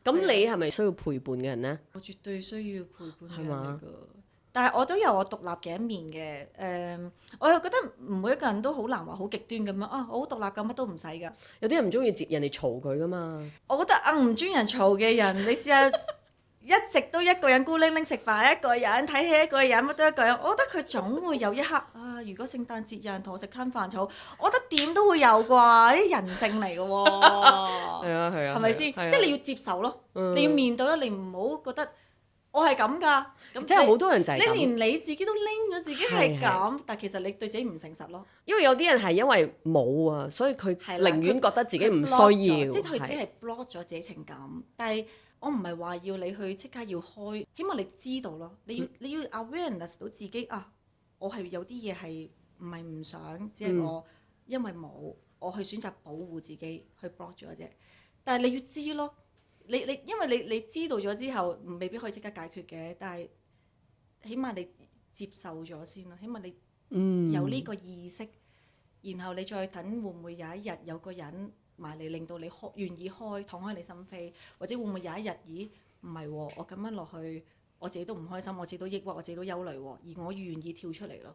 咁你係咪需要陪伴嘅人呢？我絕對需要陪伴嘅人嚟係嘛？㗎。但係我都有我獨立嘅一面嘅，我又覺得每一個人都好難話好極端咁樣啊！我好獨立㗎，乜都唔使㗎。有啲人唔中意人哋嘈佢噶嘛。我覺得唔中意人嘈嘅人，你試下一直都一個人孤零零食飯，一個人睇戲，一個人乜都一個人。我覺得佢總會有一刻啊！如果聖誕節有人同我食餐飯就好，我覺得點都會有啩，啲人性嚟嘅喎。係啊係啊，係咪先？係啊即係你要接受咯，你要面對咯，你唔好覺得我係咁㗎。咁即係好多人就係咁。你連你自己都拎咗自己係咁，但其實你對自己唔誠實咯。因為有啲人係因為冇啊，所以佢係啦，寧願覺得自己唔需要，佢 block 咗即係佢只係係 block 咗自己情感。但係我唔係話要你去即刻要開，起碼你知道咯。你要 awareness 到自己啊，我係有啲嘢係唔係唔想，只係我因為冇，我去選擇保護自己去 block 咗啫。但係你要知咯，因為你知道咗之後，未必可以即刻解決嘅，但係起碼你接受咗先咯，起碼你有呢個意識，然後你再等會唔會有一日有個人埋嚟令到你願意敞開你心扉，或者會唔會有一日，咦唔係喎，我咁樣落去，我自己都唔開心，我自己都抑鬱，我自己都憂慮喎，而我願意跳出嚟咯。